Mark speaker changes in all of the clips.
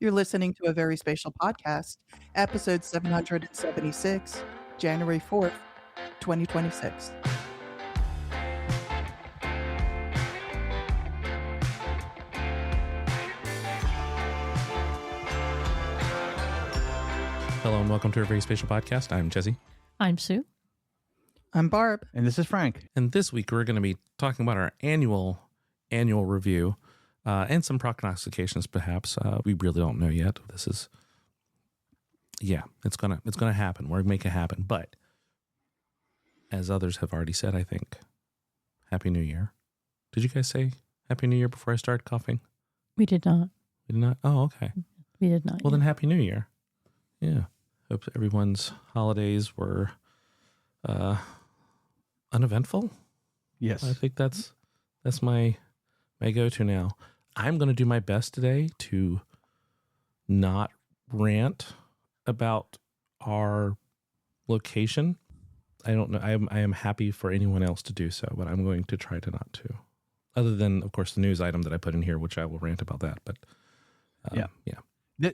Speaker 1: You're listening to a Very Spatial podcast, episode 776, January 4th, 2026.
Speaker 2: Hello and welcome to our Very Spatial podcast. I'm Jesse.
Speaker 3: I'm Sue.
Speaker 1: I'm Barb.
Speaker 4: And this is Frank.
Speaker 2: And this week we're going to be talking about our annual review and some prognostications perhaps. We really don't know yet. This is, it's gonna happen. We're going to make it happen. But as others have already said, I think, Happy New Year. Did you guys say Happy New Year before I started coughing?
Speaker 3: We did not.
Speaker 2: We did not? Oh, okay.
Speaker 3: We did not.
Speaker 2: Well, then Happy New Year. Yeah. Hope everyone's holidays were uneventful.
Speaker 4: Yes.
Speaker 2: I think that's my go-to now. I'm going to do my best today to not rant about our location. I don't know. I am happy for anyone else to do so, but I'm going to try to not to. Other than, of course, the news item that I put in here, which I will rant about that. But yeah.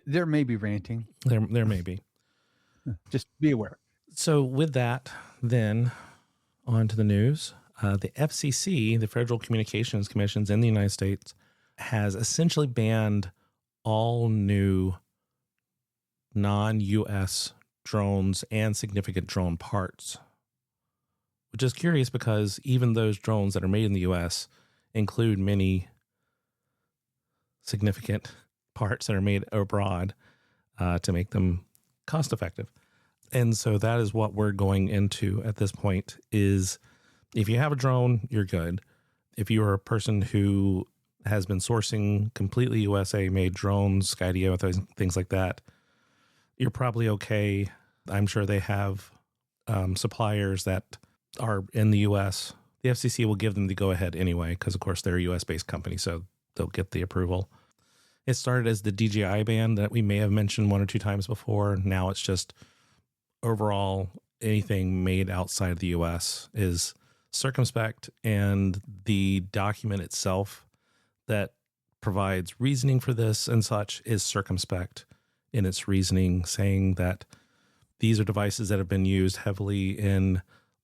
Speaker 4: There may be ranting.
Speaker 2: There may be.
Speaker 4: Just be aware.
Speaker 2: So with that, then on to the news. The FCC, the Federal Communications Commissions in the United States, has essentially banned all new non-U.S. drones and significant drone parts, which is curious because even those drones that are made in the U.S. include many significant parts that are made abroad to make them cost effective. And so that is what we're going into at this point is if you have a drone, you're good. If you are a person who has been sourcing completely USA made drones, Skydio, things like that, you're probably okay. I'm sure they have suppliers that are in the US. The FCC will give them the go ahead anyway, because of course they're a US based company, so they'll get the approval. It started as the DJI ban that we may have mentioned one or two times before. Now it's just overall anything made outside of the US is circumspect, and the document itself that provides reasoning for this and such is circumspect in its reasoning, saying that these are devices that have been used heavily in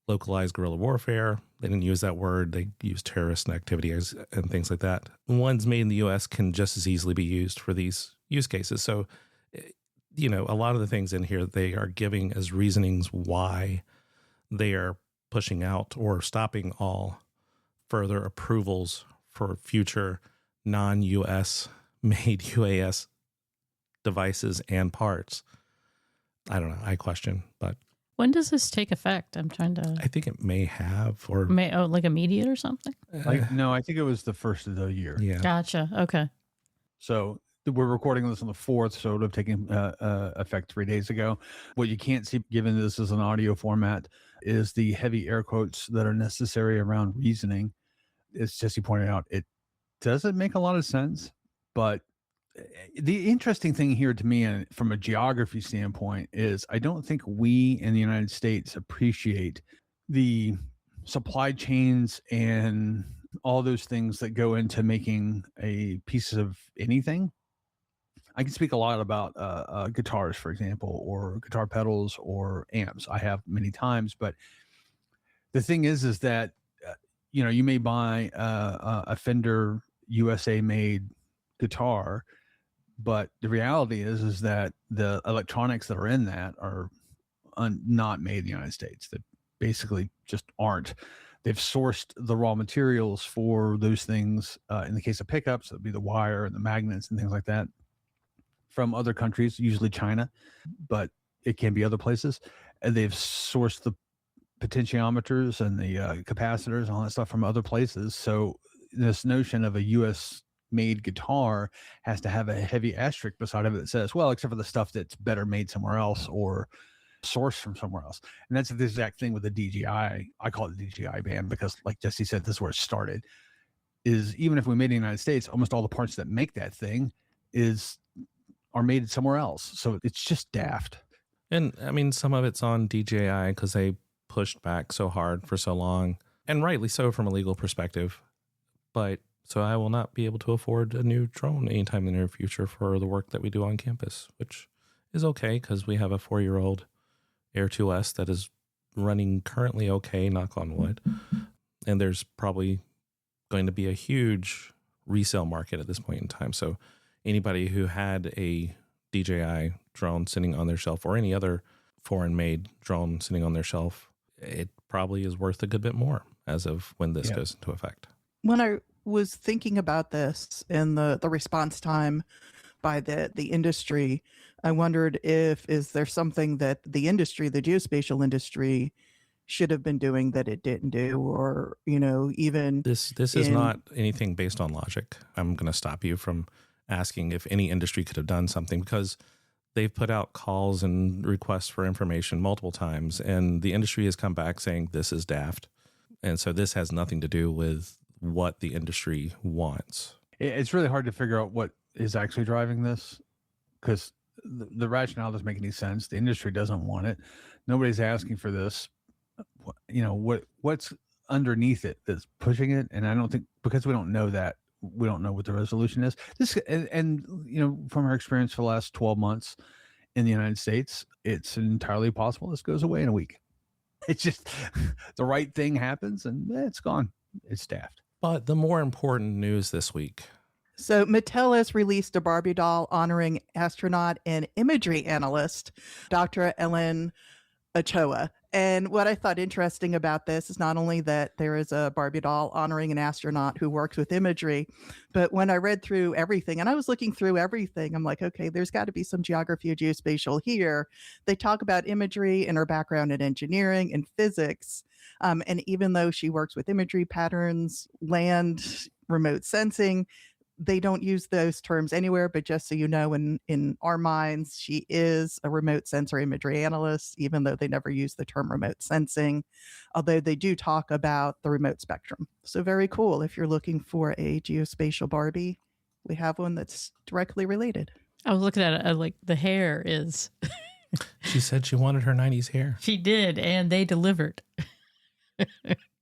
Speaker 2: localized guerrilla warfare. They didn't use that word. They used terrorist activities and things like that. Ones made in the U.S. can just as easily be used for these use cases. So, a lot of the things in here, they are giving as reasonings why they are pushing out or stopping all further approvals for future non-U.S. made UAS devices and parts. I don't know. I question, but
Speaker 3: when does this take effect? I'm trying to.
Speaker 2: I think it may have, or
Speaker 3: like immediate or something.
Speaker 4: No, I think it was the first of the year.
Speaker 2: Yeah.
Speaker 3: Gotcha. Okay.
Speaker 4: So we're recording this on the 4th, so it would have taken effect 3 days ago. What you can't see, given this is an audio format, is the heavy air quotes that are necessary around reasoning. As Jesse pointed out, it doesn't make a lot of sense, but the interesting thing here to me, and from a geography standpoint, is I don't think we in the United States appreciate the supply chains and all those things that go into making a piece of anything. I can speak a lot about guitars, for example, or guitar pedals or amps. I have many times, but the thing is that, you may buy a Fender USA made guitar, but the reality is that the electronics that are in that are not made in the United States. That basically just aren't. They've sourced the raw materials for those things. In the case of pickups, it'd be the wire and the magnets and things like that from other countries, usually China, but it can be other places. And they've sourced the potentiometers and the capacitors and all that stuff from other places. So this notion of a U.S. made guitar has to have a heavy asterisk beside of it that says, well, except for the stuff that's better made somewhere else or sourced from somewhere else. And that's the exact thing with the DJI. I call it the DJI ban because, like Jesse said, this is where it started, is even if we made it in the United States, almost all the parts that make that thing are made somewhere else. So it's just daft.
Speaker 2: And I mean, some of it's on DJI because they pushed back so hard for so long, and rightly so from a legal perspective. But So I will not be able to afford a new drone anytime in the near future for the work that we do on campus, which is okay because we have a 4-year-old Air 2S that is running currently okay, knock on wood. And there's probably going to be a huge resale market at this point in time. So anybody who had a DJI drone sitting on their shelf or any other foreign-made drone sitting on their shelf, it probably is worth a good bit more as of when this goes into effect.
Speaker 1: When I was thinking about this and the response time by the industry, I wondered is there something that the industry, the geospatial industry, should have been doing that it didn't do, or even
Speaker 2: this is not anything based on logic. I'm going to stop you from asking if any industry could have done something, because they've put out calls and requests for information multiple times, and the industry has come back saying this is daft. And so this has nothing to do with what the industry wants.
Speaker 4: It's really hard to figure out what is actually driving this, because the rationale doesn't make any sense. The industry doesn't want it. Nobody's asking for this. What's underneath it that's pushing it? And I don't think, because we don't know that, we don't know what the resolution is. This and from our experience for the last 12 months in the United States, it's entirely possible this goes away in a week. It's just the right thing happens and it's gone. It's daft.
Speaker 2: But the more important news this week.
Speaker 1: So Mattel has released a Barbie doll honoring astronaut and imagery analyst, Dr. Ellen Ochoa. And what I thought interesting about this is not only that there is a Barbie doll honoring an astronaut who works with imagery, but when I read through everything, and I was looking through everything, I'm like, okay, there's got to be some geography or geospatial here. They talk about imagery and her background in engineering and physics. And even though she works with imagery patterns, land, remote sensing, they don't use those terms anywhere, but just so you know, in our minds, she is a remote sensor imagery analyst, even though they never use the term remote sensing, although they do talk about the remote spectrum. So very cool. If you're looking for a geospatial Barbie, we have one that's directly related.
Speaker 3: I was looking at it, like the hair is.
Speaker 2: She said she wanted her 90s hair.
Speaker 3: She did, and they delivered.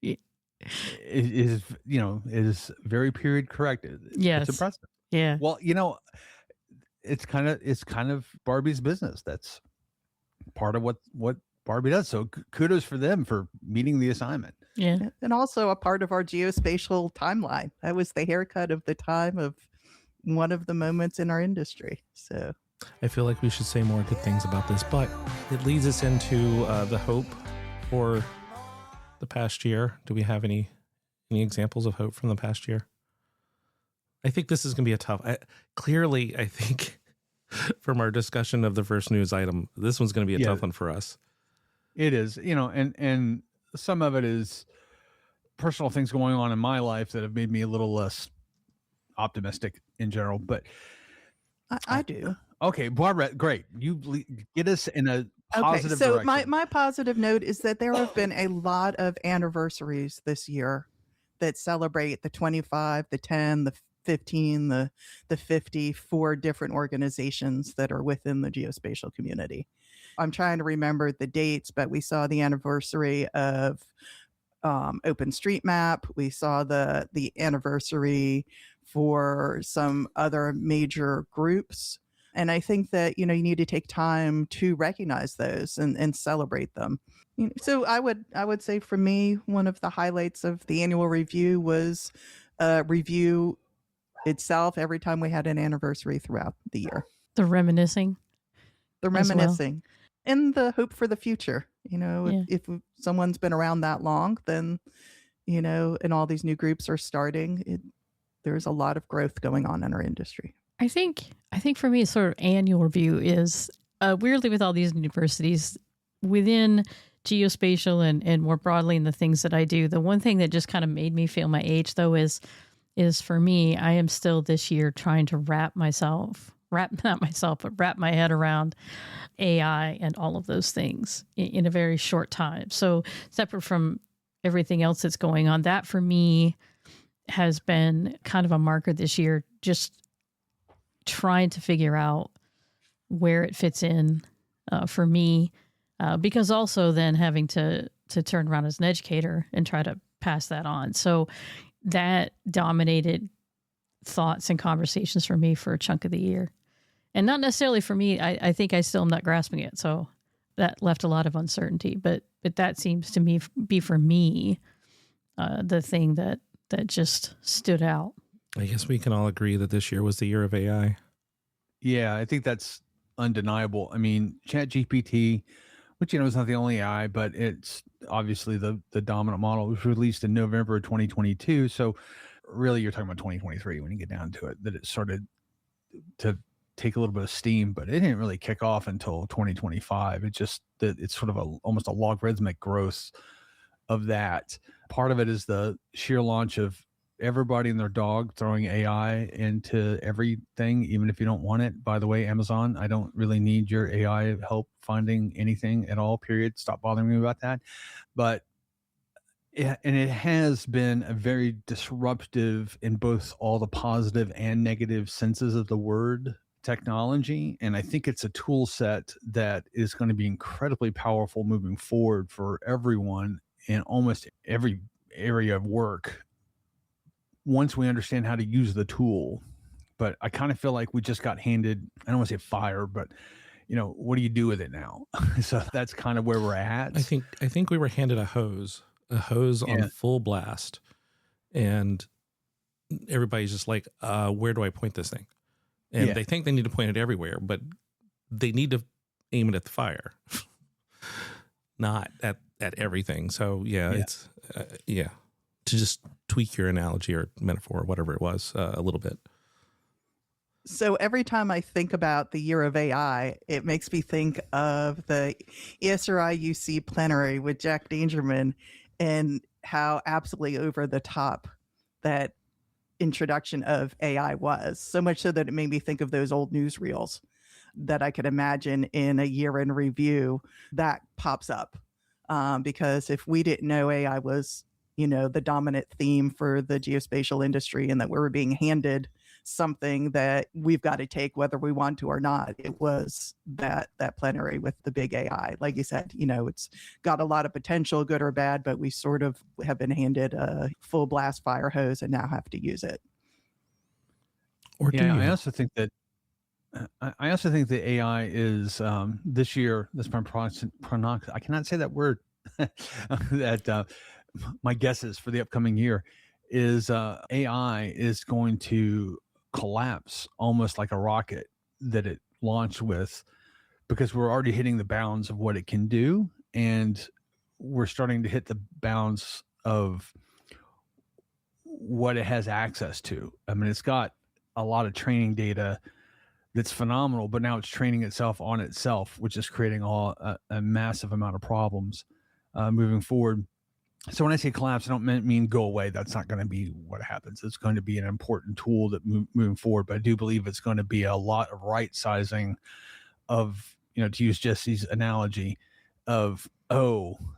Speaker 4: It is very period correct.
Speaker 3: Yes.
Speaker 4: It's impressive.
Speaker 3: Yeah.
Speaker 4: Well, it's kind of Barbie's business. That's part of what Barbie does. So kudos for them for meeting the assignment.
Speaker 3: Yeah.
Speaker 1: And also a part of our geospatial timeline. That was the haircut of the time of one of the moments in our industry. So
Speaker 2: I feel like we should say more good things about this, but it leads us into the hope for the past year. Do we have any examples of hope from the past year? I think this is going to be a tough. Clearly, I think from our discussion of the first news item, this one's going to be a tough one for us.
Speaker 4: It is, and some of it is personal things going on in my life that have made me a little less optimistic in general. But
Speaker 1: I do.
Speaker 4: Okay, Barbara, great. You get us in a positive
Speaker 1: so
Speaker 4: direction.
Speaker 1: my positive note is that there have been a lot of anniversaries this year that celebrate the 25, the 10, the 15, the 50 for different organizations that are within the geospatial community. I'm trying to remember the dates, but we saw the anniversary of OpenStreetMap. We saw the anniversary for some other major groups. And I think that, you need to take time to recognize those and celebrate them. So I would say for me, one of the highlights of the annual review was review itself every time we had an anniversary throughout the year.
Speaker 3: The reminiscing.
Speaker 1: And the hope for the future. If someone's been around that long, then, and all these new groups are starting, there's a lot of growth going on in our industry.
Speaker 3: I think for me, sort of annual review is weirdly with all these universities within geospatial and more broadly in the things that I do. The one thing that just kind of made me feel my age, though, is for me, I am still this year trying to wrap my head around AI and all of those things in a very short time. So separate from everything else that's going on, that for me has been kind of a marker this year, just trying to figure out where it fits in for me, because also then having to turn around as an educator and try to pass that on. So that dominated thoughts and conversations for me for a chunk of the year. And not necessarily for me. I think I still am not grasping it. So that left a lot of uncertainty. But that seems to me be for me the thing that just stood out.
Speaker 2: I guess we can all agree that this year was the year of AI.
Speaker 4: Yeah, I think that's undeniable. I mean, ChatGPT, which, is not the only AI, but it's obviously the dominant model. It was released in November of 2022. So really, you're talking about 2023 when you get down to it, that it started to take a little bit of steam, but it didn't really kick off until 2025. It's sort of almost a logarithmic growth of that. Part of it is the sheer launch of everybody and their dog throwing AI into everything, even if you don't want it. By the way, Amazon, I don't really need your AI help finding anything at all, period. Stop bothering me about that. But it has been a very disruptive in both all the positive and negative senses of the word technology. And I think it's a tool set that is going to be incredibly powerful moving forward for everyone in almost every area of work once we understand how to use the tool. But I kind of feel like we just got handed, I don't want to say fire, but what do you do with it now? So that's kind of where we're at.
Speaker 2: I think we were handed a hose on full blast, and everybody's just like, where do I point this thing? And they think they need to point it everywhere, but they need to aim it at the fire, not at everything. So it's to just tweak your analogy or metaphor or whatever it was a little bit.
Speaker 1: So every time I think about the year of AI, it makes me think of the ESRI UC plenary with Jack Dangerman and how absolutely over the top that introduction of AI was. So much so that it made me think of those old newsreels that I could imagine in a year in review that pops up. Because if we didn't know AI was, the dominant theme for the geospatial industry and that we were being handed something that we've got to take whether we want to or not, it was that plenary with the big AI. Like you said, it's got a lot of potential, good or bad, but we sort of have been handed a full blast fire hose and now have to use it.
Speaker 2: Or
Speaker 4: I also think that AI is this year. This I cannot say that word. That my guesses for the upcoming year is AI is going to collapse almost like a rocket that it launched with, because we're already hitting the bounds of what it can do, and we're starting to hit the bounds of what it has access to. I mean, it's got a lot of training data that's phenomenal, but now it's training itself on itself, which is creating a massive amount of problems moving forward. So when I say collapse, I don't mean go away. That's not going to be what happens. It's going to be an important tool that moving forward, but I do believe it's going to be a lot of right sizing of, to use Jesse's analogy of,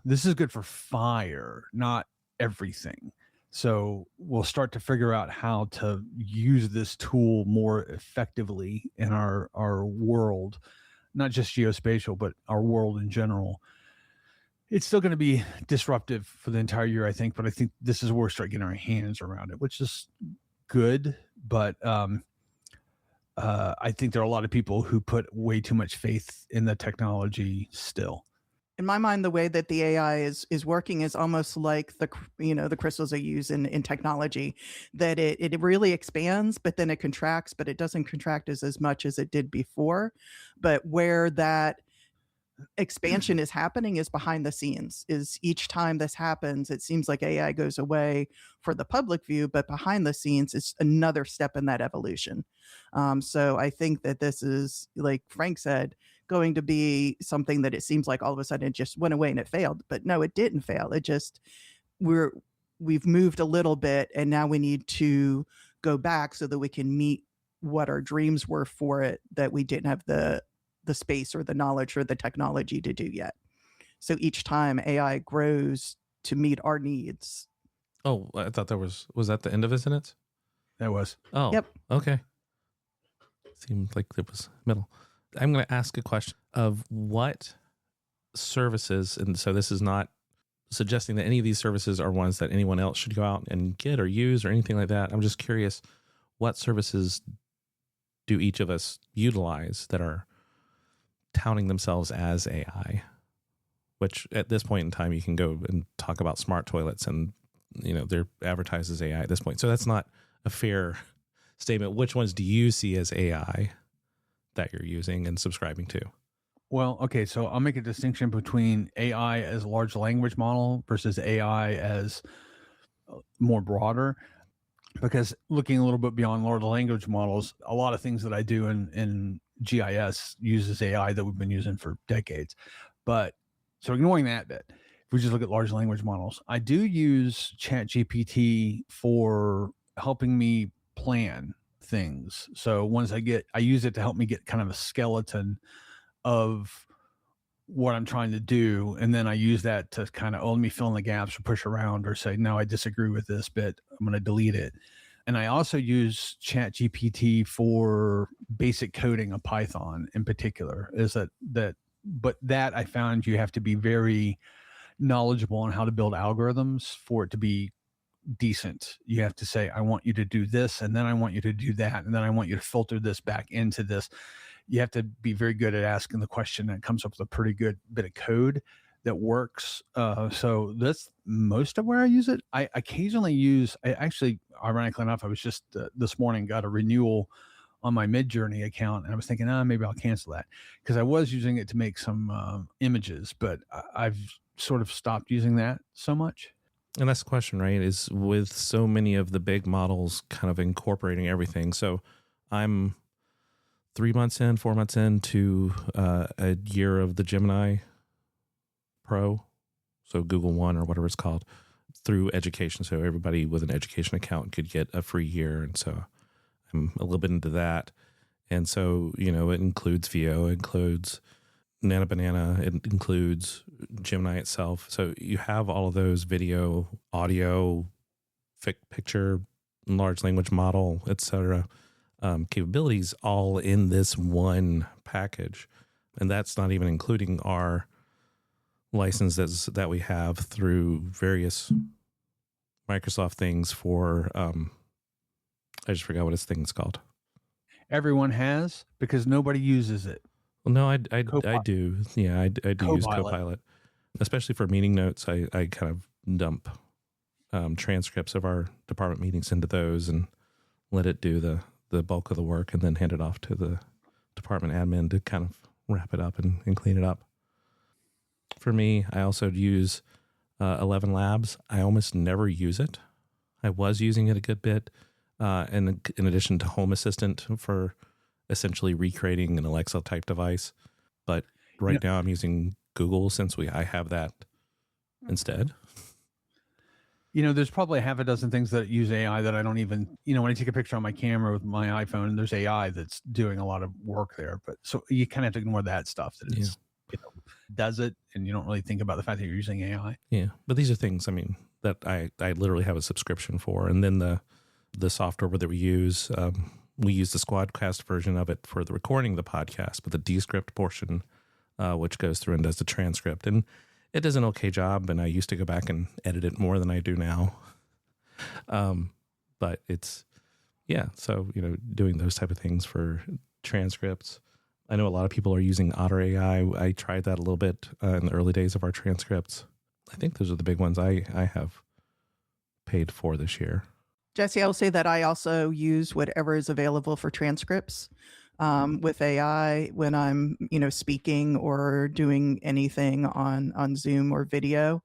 Speaker 4: this is good for fire, not everything. So we'll start to figure out how to use this tool more effectively in our world, not just geospatial, but our world in general. It's still going to be disruptive for the entire year, I think, but I think this is where we start getting our hands around it, which is good. But I think there are a lot of people who put way too much faith in the technology still.
Speaker 1: In my mind, the way that the AI is working is almost like the crystals I use in technology, that it really expands, but then it contracts, but it doesn't contract as much as it did before. But where that expansion is happening is behind the scenes. Is each time this happens, it seems like AI goes away for the public view, but behind the scenes is another step in that evolution. So I think that this is, like Frank said, going to be something that it seems like all of a sudden it just went away and it failed. But no, it didn't fail. It just we've moved a little bit, and now we need to go back so that we can meet what our dreams were for it, that we didn't have the space or the knowledge or the technology to do yet. So each time AI grows to meet our needs.
Speaker 2: Oh, I thought was that the end of his sentence?
Speaker 4: That was.
Speaker 2: Oh,
Speaker 1: yep.
Speaker 2: Okay. Seemed like it was middle. I'm going to ask a question of what services, and so this is not suggesting that any of these services are ones that anyone else should go out and get or use or anything like that. I'm just curious, what services do each of us utilize that are touting themselves as AI? Which at this point in time, you can go and talk about smart toilets and, they're advertised as AI at this point. So that's not a fair statement. Which ones do you see as AI that you're using and subscribing to?
Speaker 4: Well, okay, so I'll make a distinction between AI as large language model versus AI as more broader, because looking a little bit beyond large language models, a lot of things that I do in GIS uses AI that we've been using for decades. But so ignoring that bit, if we just look at large language models, I do use ChatGPT for helping me plan things. So once I use it to help me get kind of a skeleton of what I'm trying to do. And then I use that to kind of, let me fill in the gaps or push around or say, no, I disagree with this bit. I'm going to delete it. And I also use ChatGPT for basic coding of Python in particular. But that I found you have to be very knowledgeable on how to build algorithms for it to be decent. You have to say, I want you to do this, and then I want you to do that, and then I want you to filter this back into this. You have to be very good at asking the question that comes up with a pretty good bit of code that works. So that's most of where I use it. I occasionally ironically enough, I was just this morning got a renewal on my Midjourney account, and I was thinking, maybe I'll cancel that, because I was using it to make some images, but I've sort of stopped using that so much.
Speaker 2: And that's the question, right? Is with so many of the big models kind of incorporating everything. So I'm 4 months into a year of the Gemini Pro, so Google One or whatever it's called, through education. So everybody with an education account could get a free year. And so I'm a little bit into that. And so, it includes VO, it includes Nana Banana, it includes Gemini itself. So you have all of those video, audio, picture, large language model, etc. Capabilities all in this one package. And that's not even including our licenses that we have through various Microsoft things for, I just forgot what this thing's called.
Speaker 4: Everyone has, because nobody uses it.
Speaker 2: Well, no, I do. Yeah, I do use Copilot, especially for meeting notes. I kind of dump transcripts of our department meetings into those and let it do the bulk of the work, and then hand it off to the department admin to kind of wrap it up and clean it up. For me, I also use 11 Labs. I almost never use it. I was using it a good bit, and in addition to Home Assistant for essentially recreating an Alexa type device. But right now I'm using Google since I have that instead.
Speaker 4: There's probably a half a dozen things that use AI that I don't even, when I take a picture on my camera with my iPhone, there's AI that's doing a lot of work there. But so you kind of have to ignore that stuff that it's, does it, and you don't really think about the fact that you're using AI.
Speaker 2: Yeah. But these are things, that I literally have a subscription for. And then the software that we use the Squadcast version of it for the recording of the podcast, but the Descript portion, which goes through and does the transcript. And it does an okay job, and I used to go back and edit it more than I do now. But it's, so, doing those type of things for transcripts. I know a lot of people are using Otter AI. I tried that a little bit in the early days of our transcripts. I think those are the big ones I have paid for this year.
Speaker 1: Jesse, I'll say that I also use whatever is available for transcripts with AI when I'm, speaking or doing anything on Zoom or video.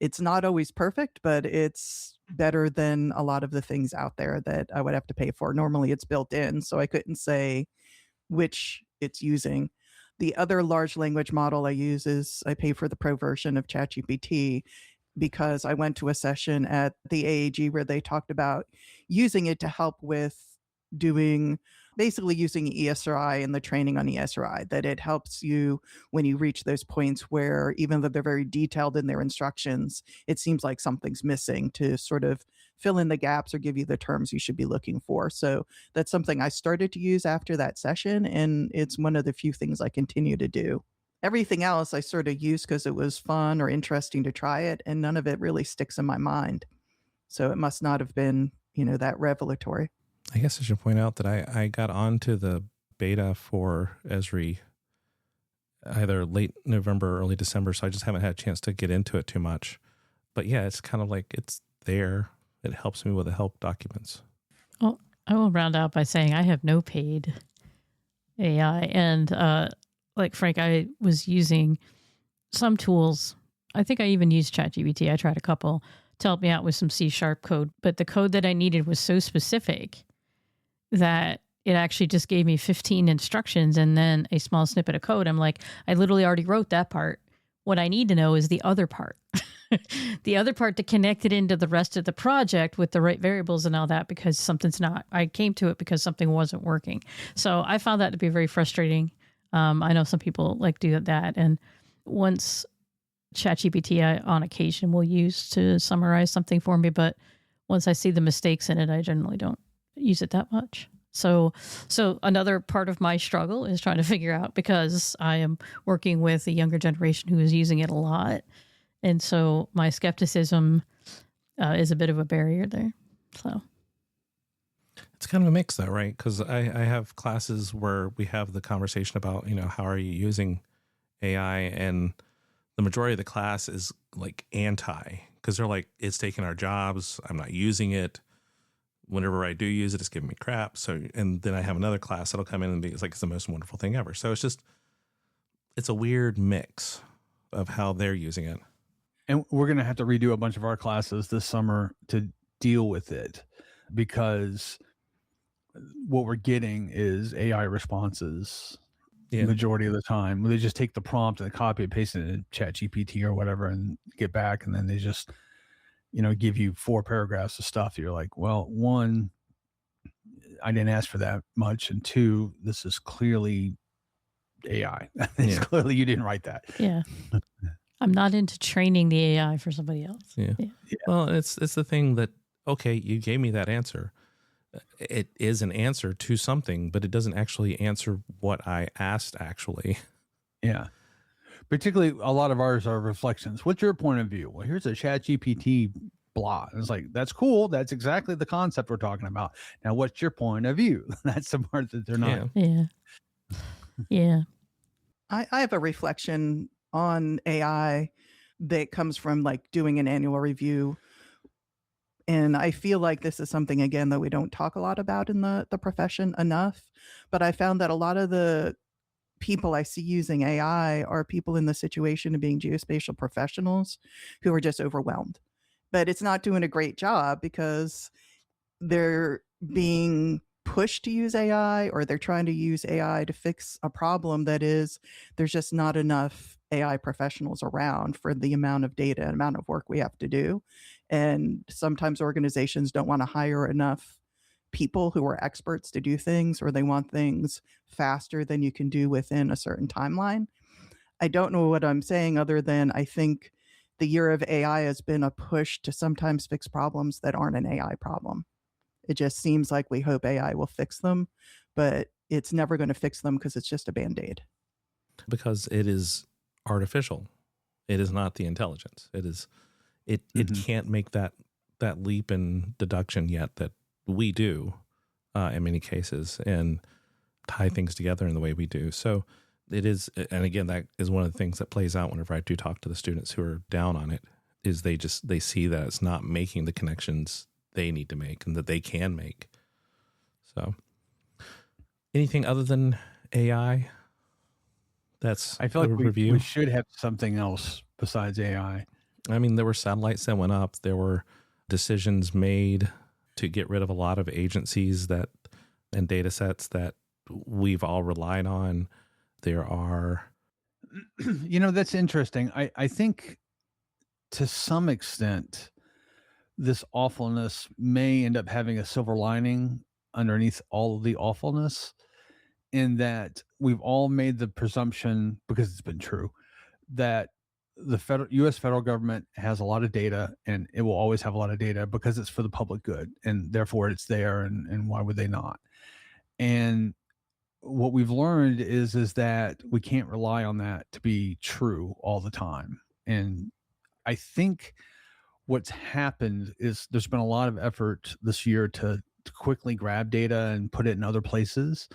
Speaker 1: It's not always perfect, but it's better than a lot of the things out there that I would have to pay for. Normally it's built in, so I couldn't say which it's using. The other large language model I use is I pay for the pro version of ChatGPT, because I went to a session at the AAG where they talked about using it to help with basically using ESRI and the training on ESRI, that it helps you when you reach those points where, even though they're very detailed in their instructions, it seems like something's missing, to sort of fill in the gaps or give you the terms you should be looking for. So that's something I started to use after that session, and it's one of the few things I continue to do. Everything else I sort of used because it was fun or interesting to try it, and none of it really sticks in my mind. So it must not have been, that revelatory.
Speaker 2: I guess I should point out that I got onto the beta for Esri either late November or early December, so I just haven't had a chance to get into it too much. But yeah, it's kind of like it's there. It helps me with the help documents.
Speaker 3: Well, I will round out by saying I have no paid AI. And like Frank, I was using some tools. I think I even used ChatGPT. I tried a couple to help me out with some C# code. But the code that I needed was so specific that it actually just gave me 15 instructions and then a small snippet of code. I'm like, I literally already wrote that part. What I need to know is the other part. The other part to connect it into the rest of the project with the right variables and all that, because something's not. I came to it because something wasn't working. So I found that to be very frustrating. I know some people like do that. And once ChatGPT, I on occasion will use to summarize something for me. But once I see the mistakes in it, I generally don't use it that much. So another part of my struggle is trying to figure out, because I am working with a younger generation who is using it a lot. And so my skepticism is a bit of a barrier there. So
Speaker 2: it's kind of a mix though, right? Because I have classes where we have the conversation about, how are you using AI? And the majority of the class is like anti, because they're like, it's taking our jobs. I'm not using it. Whenever I do use it, it's giving me crap. So, and then I have another class that'll come in and be, it's like, it's the most wonderful thing ever. So it's a weird mix of how they're using it.
Speaker 4: And we're going to have to redo a bunch of our classes this summer to deal with it, because what we're getting is AI responses the majority of the time. They just take the prompt and copy and paste it in ChatGPT or whatever and get back. And then they just, give you 4 paragraphs of stuff. You're like, well, 1, I didn't ask for that much. And 2, this is clearly AI. It's clearly you didn't write that.
Speaker 3: Yeah. I'm not into training the AI for somebody else.
Speaker 2: Yeah. Well, it's the thing that, okay, you gave me that answer. It is an answer to something, but it doesn't actually answer what I asked, actually.
Speaker 4: Yeah. Particularly, a lot of ours are reflections. What's your point of view? Well, here's a ChatGPT blah. And it's like, that's cool. That's exactly the concept we're talking about. Now, what's your point of view? That's the part that they're not.
Speaker 3: Yeah.
Speaker 1: I have a reflection on AI that comes from like doing an annual review. And I feel like this is something, again, that we don't talk a lot about in the profession enough. But I found that a lot of the people I see using AI are people in the situation of being geospatial professionals who are just overwhelmed. But it's not doing a great job because they're being pushed to use AI, or they're trying to use AI to fix a problem that is, there's just not enough AI professionals around for the amount of data and amount of work we have to do. And sometimes organizations don't want to hire enough people who are experts to do things, or they want things faster than you can do within a certain timeline. I don't know what I'm saying other than I think the year of AI has been a push to sometimes fix problems that aren't an AI problem. It just seems like we hope AI will fix them, but it's never going to fix them because it's just a Band-Aid.
Speaker 2: Because it is artificial. It is not the intelligence. It can't make that leap in deduction yet that we do in many cases, and tie things together in the way we do. So it is, and again, that is one of the things that plays out whenever I do talk to the students who are down on it, is they see that it's not making the connections they need to make and that they can make. So anything other than AI?
Speaker 4: I feel like we should have something else besides AI.
Speaker 2: I mean, there were satellites that went up. There were decisions made to get rid of a lot of agencies and data sets that we've all relied on. There are...
Speaker 4: That's interesting. I think to some extent, this awfulness may end up having a silver lining underneath all of the awfulness, in that we've all made the presumption, because it's been true, that the U.S. federal government has a lot of data, and it will always have a lot of data because it's for the public good, and therefore it's there, and why would they not? And what we've learned is that we can't rely on that to be true all the time. And I think what's happened is there's been a lot of effort this year to quickly grab data and put it in other places.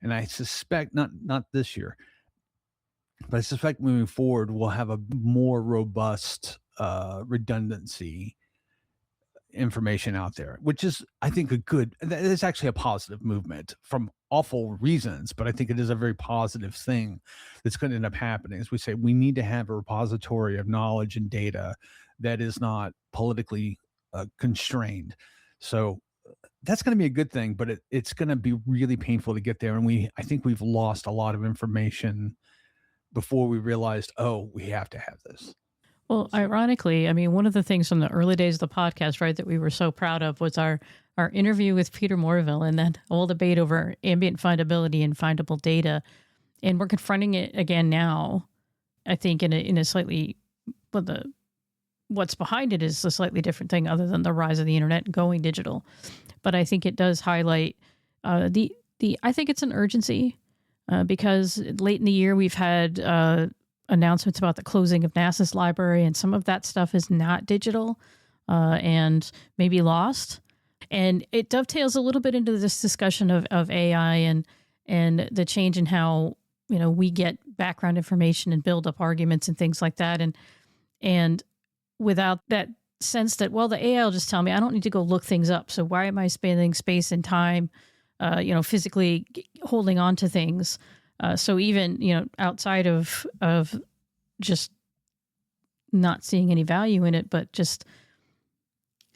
Speaker 4: And I suspect not this year, but I suspect moving forward we'll have a more robust redundancy information out there, which is, I think, it's actually a positive movement from awful reasons, but I think it is a very positive thing that's going to end up happening. As we say, we need to have a repository of knowledge and data that is not politically constrained. So that's going to be a good thing, but it's going to be really painful to get there. And I think we've lost a lot of information before we realized, oh, we have to have this.
Speaker 3: Well, ironically, I mean, one of the things from the early days of the podcast, right, that we were so proud of was our interview with Peter Morville and that whole debate over ambient findability and findable data. And we're confronting it again now, I think, in a slightly, but what's behind it is a slightly different thing other than the rise of the internet and going digital. But I think it does highlight I think it's an urgency because late in the year we've had announcements about the closing of NASA's library, and some of that stuff is not digital and maybe lost. And it dovetails a little bit into this discussion of AI and the change in how, we get background information and build up arguments and things like that. And without that sense that, well, the AI will just tell me I don't need to go look things up. So why am I spending space and time, physically holding on to things? So even, outside of just not seeing any value in it, but just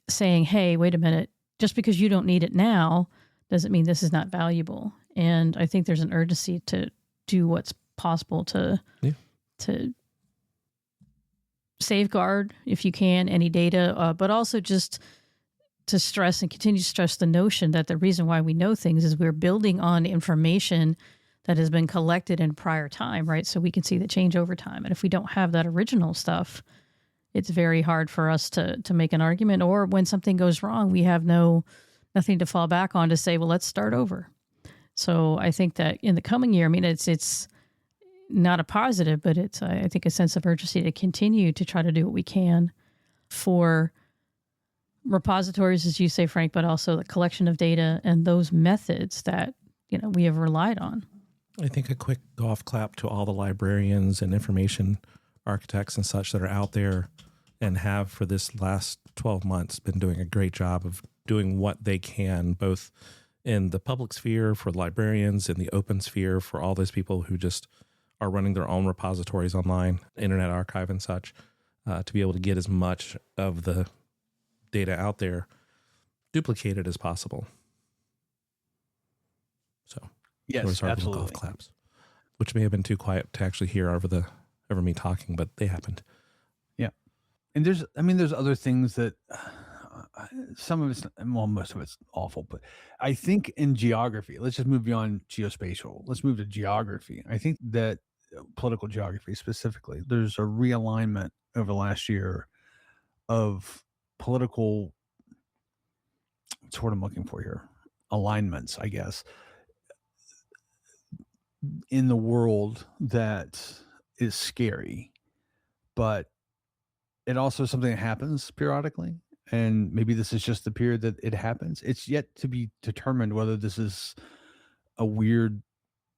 Speaker 3: saying, hey, wait a minute, just because you don't need it now doesn't mean this is not valuable. And I think there's an urgency to do what's possible to safeguard, if you can, any data, but also just to stress and continue to stress the notion that the reason why we know things is we're building on information that has been collected in prior time, right? So we can see the change over time. And if we don't have that original stuff, it's very hard for us to make an argument. Or when something goes wrong, we have nothing to fall back on to say, well, let's start over. So I think that in the coming year, I mean, it's not a positive, but it's, I think, a sense of urgency to continue to try to do what we can for repositories, as you say, Frank, but also the collection of data and those methods that, we have relied on.
Speaker 2: I think a quick golf clap to all the librarians and information architects and such that are out there and have for this last 12 months been doing a great job of doing what they can, both in the public sphere for librarians, in the open sphere for all those people who just are running their own repositories online, Internet Archive and such, to be able to get as much of the data out there duplicated as possible. So
Speaker 4: yes, absolutely.
Speaker 2: Golf claps, which may have been too quiet to actually hear over me talking, but they happened.
Speaker 4: Yeah, and there's other things that some of it's, well, most of it's awful, but I think in geography, let's just move beyond geospatial. Let's move to geography. I think that political geography specifically, there's a realignment over the last year of political, what's the word I'm looking for here? Alignments, I guess, in the world that is scary, but it also is something that happens periodically. And maybe this is just the period that it happens. It's yet to be determined whether this is a weird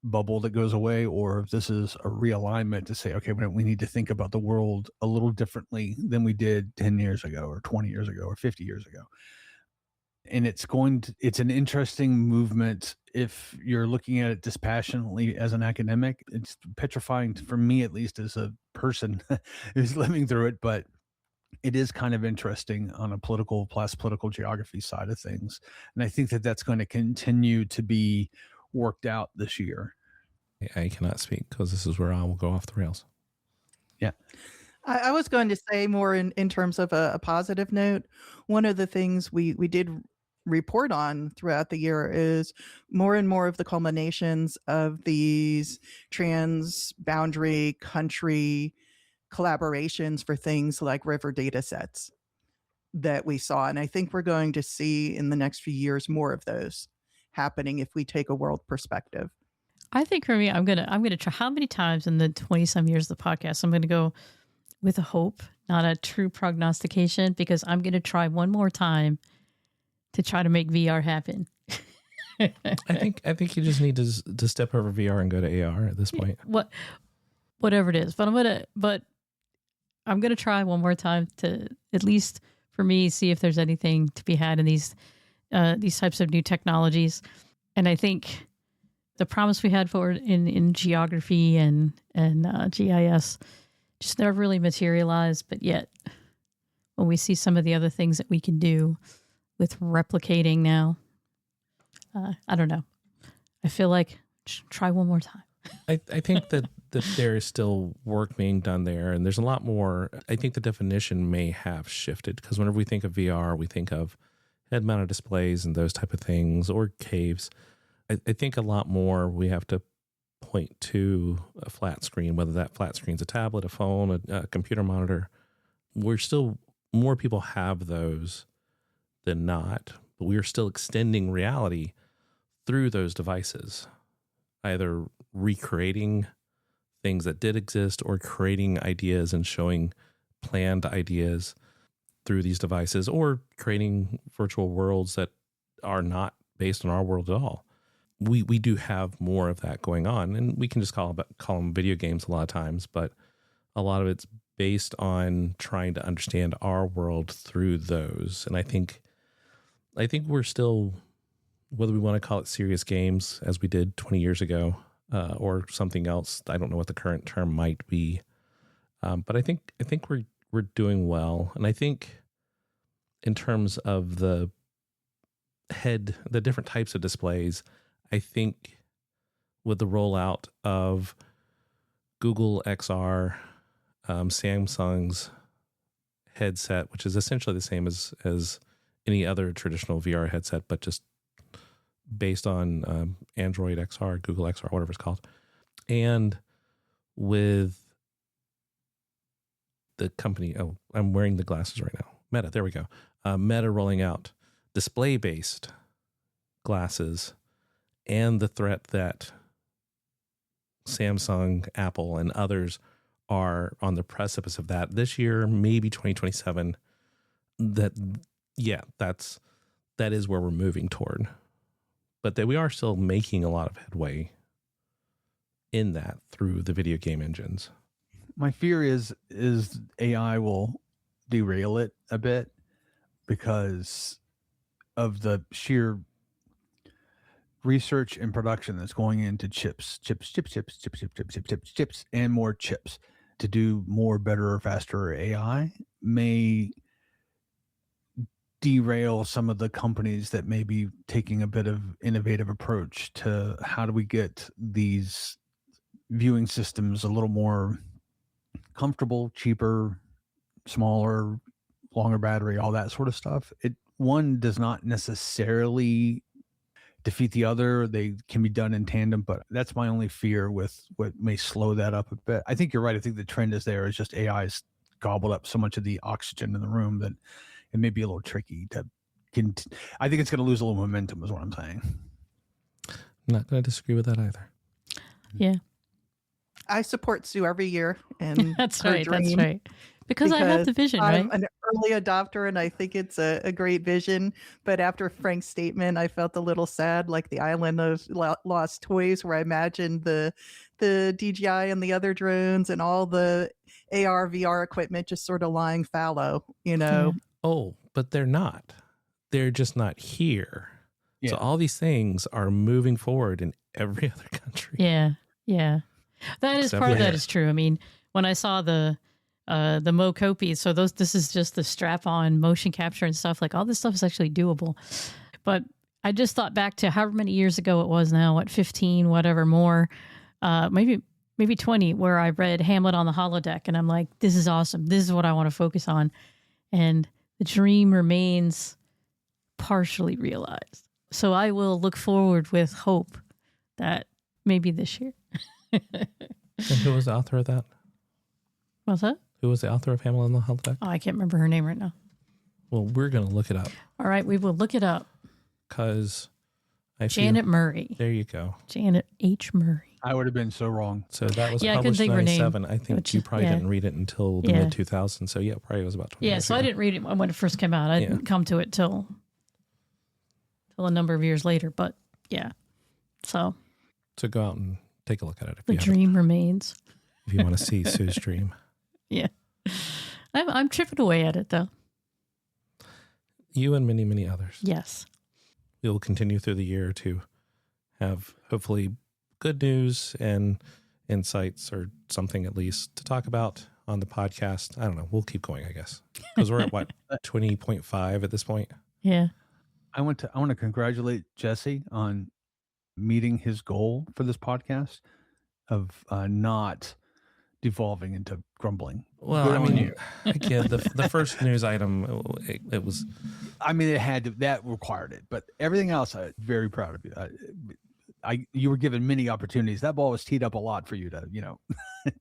Speaker 4: bubble that goes away or if this is a realignment to say, okay, we need to think about the world a little differently than we did 10 years ago or 20 years ago or 50 years ago. And it's an interesting movement. If you're looking at it dispassionately as an academic, it's petrifying for me, at least as a person who's living through it, but it is kind of interesting on a political geography side of things. And I think that that's going to continue to be worked out this year.
Speaker 2: I cannot speak because this is where I will go off the rails.
Speaker 4: Yeah.
Speaker 1: I was going to say more in terms of a positive note. One of the things we did report on throughout the year is more and more of the culminations of these trans-boundary country collaborations for things like river data sets that we saw. And I think we're going to see in the next few years more of those happening if we take a world perspective.
Speaker 3: I think for me, I'm gonna try. How many times in the 20 some years of the podcast, I'm gonna go with a hope, not a true prognostication, because I'm gonna try one more time to try to make VR happen.
Speaker 2: I think you just need to step over VR and go to AR at this point.
Speaker 3: Whatever it is, but I'm gonna try one more time to, at least for me, see if there's anything to be had in these types of new technologies. And I think the promise we had for it in geography and GIS just never really materialized. But yet, when we see some of the other things that we can do with replicating now, I don't know. I feel like try one more time.
Speaker 2: I think that there is still work being done there, and there's a lot more. I think the definition may have shifted, because whenever we think of VR, we think of head-mounted displays and those type of things, or caves. I think a lot more we have to point to a flat screen, whether that flat screen's a tablet, a phone, a computer monitor. We're still, more people have those than not, but we are still extending reality through those devices, either recreating things that did exist or creating ideas and showing planned ideas through these devices, or creating virtual worlds that are not based on our world at all. We do have more of that going on, and we can just call them video games a lot of times, but a lot of it's based on trying to understand our world through those. And I think we're still, whether we want to call it serious games as we did 20 years ago, or something else, I don't know what the current term might be. But I think we're doing well. And I think in terms of the different types of displays, I think with the rollout of Google XR, Samsung's headset, which is essentially the same as any other traditional VR headset, but just based on Android XR, Google XR, whatever it's called, and with the company, I'm wearing the glasses right now, Meta, there we go. Meta rolling out display-based glasses, and the threat that Samsung, Apple, and others are on the precipice of that this year, maybe 2027, that is where we're moving toward. But that we are still making a lot of headway in that through the video game engines.
Speaker 4: My fear is AI will derail it a bit because of the sheer research and production that's going into chips, and more chips to do more, better, faster AI may derail some of the companies that may be taking a bit of innovative approach to how do we get these viewing systems a little more comfortable, cheaper, smaller, longer battery, all that sort of stuff. One does not necessarily defeat the other. They can be done in tandem, but that's my only fear with what may slow that up a bit. I think you're right. I think the trend is there. It's just AI's gobbled up so much of the oxygen in the room that it may be a little tricky to. I think it's going to lose a little momentum, is what I'm saying.
Speaker 2: I'm not going to disagree with that either.
Speaker 3: Yeah,
Speaker 1: I support Sue every year, and
Speaker 3: that's right. That's right. Because I have the vision,
Speaker 1: I'm
Speaker 3: right?
Speaker 1: an early adopter, and I think it's a great vision. But after Frank's statement, I felt a little sad, like the Island of Lost Toys, where I imagined the DJI and the other drones and all the AR, VR equipment just sort of lying fallow,
Speaker 3: Yeah.
Speaker 2: Oh, but they're not. They're just not here. Yeah. So all these things are moving forward in every other country.
Speaker 3: Yeah. That is part of that is true. I mean, when I saw the Mocopi, so this is just the strap-on motion capture and stuff. Like all this stuff is actually doable. But I just thought back to however many years ago it was now, 15, whatever more, maybe 20, where I read Hamlet on the holodeck, and I'm like, this is awesome. This is what I want to focus on. And the dream remains partially realized. So I will look forward with hope that maybe this year.
Speaker 2: And who was the author of that?
Speaker 3: What's that?
Speaker 2: Who was the author of Hamlet on the holodeck?
Speaker 3: Oh, I can't remember her name right now.
Speaker 2: Well, we're going to look it up.
Speaker 3: All right, we will look it up.
Speaker 2: Because
Speaker 3: Janet Murray.
Speaker 2: There you go.
Speaker 3: Janet H. Murray.
Speaker 4: I would have been so wrong.
Speaker 2: So that was
Speaker 3: Yeah, I couldn't
Speaker 2: published in
Speaker 3: think of her name.
Speaker 2: 97. I think you probably didn't read it until the mid 2000s. So yeah, probably was about 20
Speaker 3: Yeah,
Speaker 2: years
Speaker 3: so
Speaker 2: ago.
Speaker 3: I didn't read it when it first came out. I didn't come to it till a number of years later. But yeah, so
Speaker 2: go out and take a look at it if
Speaker 3: the
Speaker 2: you
Speaker 3: dream remains.
Speaker 2: if you want to see Sue's dream.
Speaker 3: Yeah, I'm chipping away at it though.
Speaker 2: You and many, many others.
Speaker 3: Yes.
Speaker 2: We will continue through the year to have hopefully good news and insights or something at least to talk about on the podcast. I don't know. We'll keep going, I guess, because we're at what 20.5 at this point.
Speaker 3: Yeah.
Speaker 4: I want to congratulate Jesse on meeting his goal for this podcast of not devolving into grumbling.
Speaker 2: Well,
Speaker 4: Good
Speaker 2: I
Speaker 4: on
Speaker 2: mean,
Speaker 4: you.
Speaker 2: again, the first news item, it was.
Speaker 4: I mean, it had to, that required it, but everything else, I'm very proud of you. You were given many opportunities. That ball was teed up a lot for you to,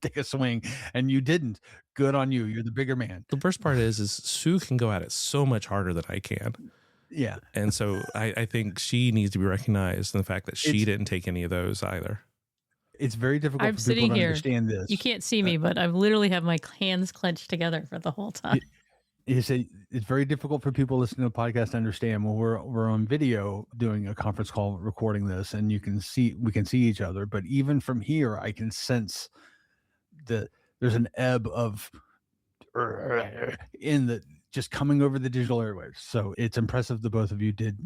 Speaker 4: take a swing, and you didn't. Good on you. You're the bigger man.
Speaker 2: The worst part is Sue can go at it so much harder than I can.
Speaker 4: Yeah.
Speaker 2: And so I think she needs to be recognized in the fact that she didn't take any of those either.
Speaker 4: It's very difficult
Speaker 3: I'm
Speaker 4: for people
Speaker 3: sitting
Speaker 4: to
Speaker 3: here.
Speaker 4: understand this.
Speaker 3: You can't see me, but I literally have my hands clenched together for the whole time.
Speaker 4: You say it's very difficult for people listening to the podcast to understand when we're on video doing a conference call recording this, and we can see each other, but even from here I can sense that there's an ebb of in the just coming over the digital airwaves. So it's impressive the both of you did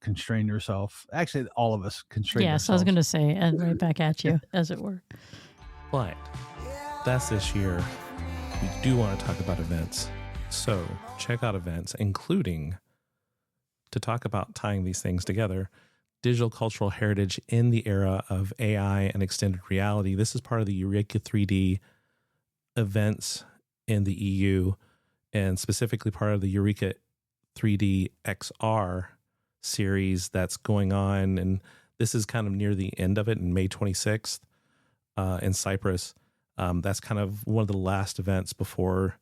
Speaker 4: constrain yourself. Actually, all of us constrained
Speaker 3: Yes, I was
Speaker 4: ourselves.
Speaker 3: going to say, and right back at you, as it were.
Speaker 2: But that's this year. We do want to talk about events. So check out events, including, to talk about tying these things together, digital cultural heritage in the era of AI and extended reality. This is part of the Eureka 3D events in the EU, and specifically part of the Eureka 3D XR series that's going on. And this is kind of near the end of it in May 26th in Cyprus. That's kind of one of the last events before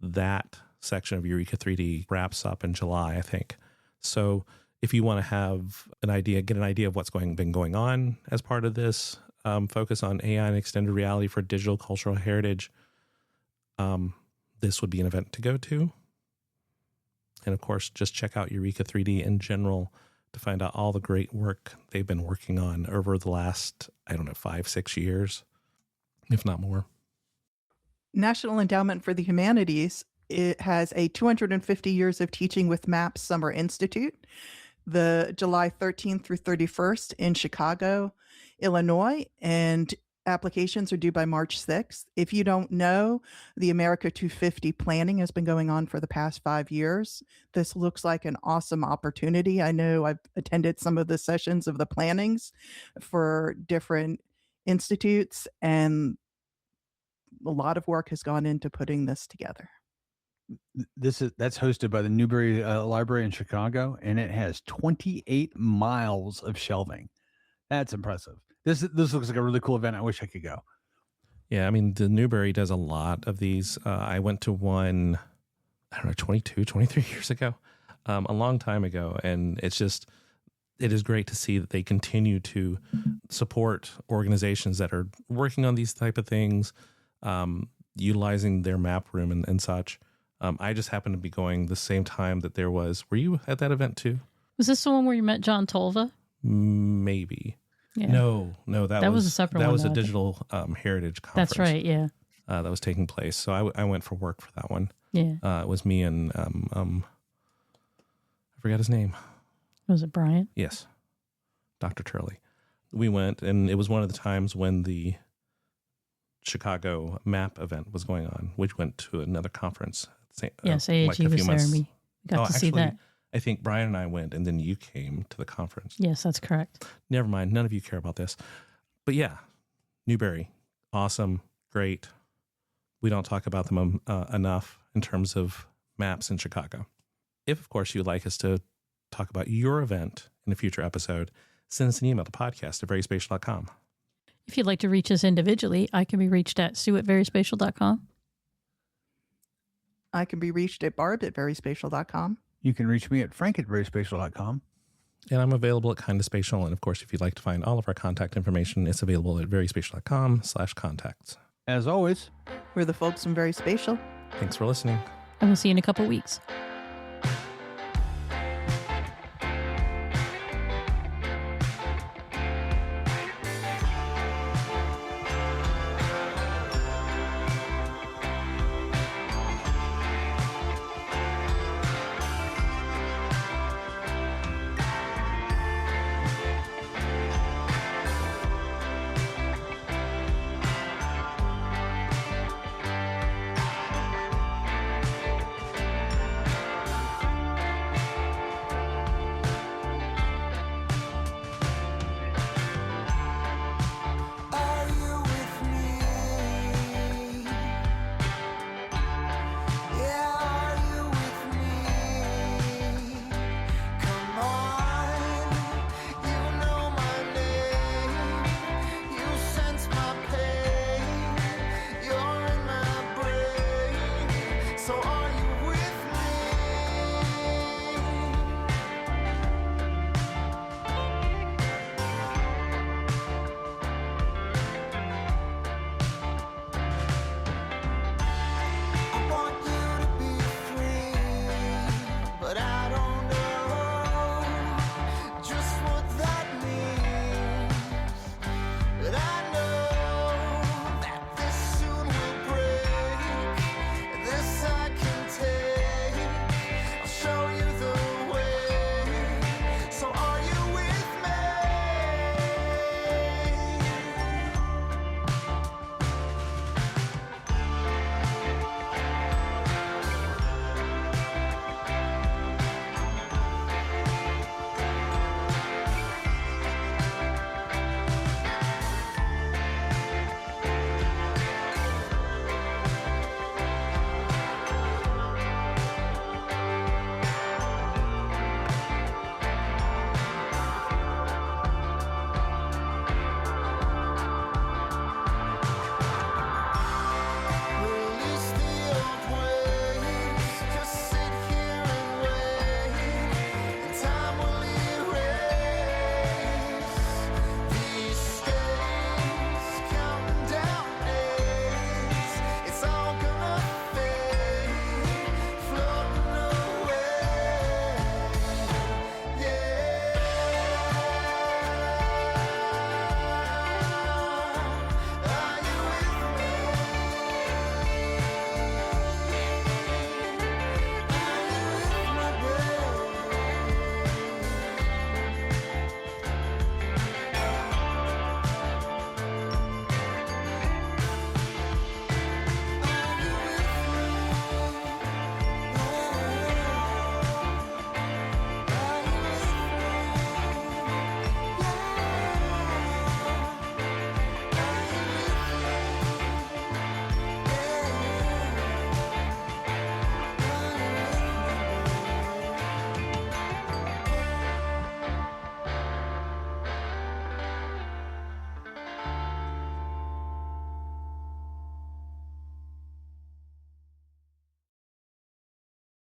Speaker 2: that section of Eureka 3D wraps up in July, I think. So if you want to have an idea, get an idea of what's been going on as part of this focus on AI and extended reality for digital cultural heritage, this would be an event to go to. And of course, just check out Eureka 3D in general to find out all the great work they've been working on over the last, 5-6 years, if not more.
Speaker 1: National Endowment for the Humanities, it has a 250 Years of Teaching with Maps Summer Institute, the July 13th through 31st in Chicago, Illinois, and applications are due by March 6th. If you don't know, the America 250 planning has been going on for the past 5 years. This looks like an awesome opportunity. I know I've attended some of the sessions of the plannings for different institutes, and a lot of work has gone into putting this together.
Speaker 4: That's hosted by the Newberry Library in Chicago, and it has 28 miles of shelving. That's impressive. This looks like a really cool event. I wish I could go.
Speaker 2: Yeah, I mean, the Newberry does a lot of these. I went to one, 22, 23 years ago, a long time ago. And it is great to see that they continue to support organizations that are working on these type of things, utilizing their map room and such. I just happened to be going the same time that there was. Were you at that event too?
Speaker 3: Was this the one where you met John Tolva?
Speaker 2: Maybe.
Speaker 3: Yeah.
Speaker 2: No, that was
Speaker 3: a separate
Speaker 2: that
Speaker 3: one.
Speaker 2: was a
Speaker 3: though, I think.
Speaker 2: digital heritage conference.
Speaker 3: That's right. Yeah.
Speaker 2: That was taking place. So I went for work for that one.
Speaker 3: Yeah.
Speaker 2: It was me and I forgot his name.
Speaker 3: Was it Brian?
Speaker 2: Yes, Dr. Turley. We went, and it was one of the times when the Chicago MAP event was going on, which went to another conference.
Speaker 3: Yes, AAG was there. And we got to see that.
Speaker 2: I think Brian and I went, and then you came to the conference.
Speaker 3: Yes, that's correct.
Speaker 2: Never mind. None of you care about this. But yeah, Newberry, awesome, great. We don't talk about them enough in terms of maps in Chicago. If, of course, you'd like us to talk about your event in a future episode, send us an email to podcast@veryspatial.com.
Speaker 3: If you'd like to reach us individually, I can be reached at sue@veryspatial.com.
Speaker 1: I can be reached at barb@veryspatial.com.
Speaker 4: You can reach me at frank@veryspatial.com.
Speaker 2: And I'm available at Kinda Spatial. And of course, if you'd like to find all of our contact information, it's available at veryspatial.com/contacts.
Speaker 4: As always,
Speaker 1: We're the folks from VerySpatial.
Speaker 2: Thanks for listening.
Speaker 3: And we'll see you in a couple weeks.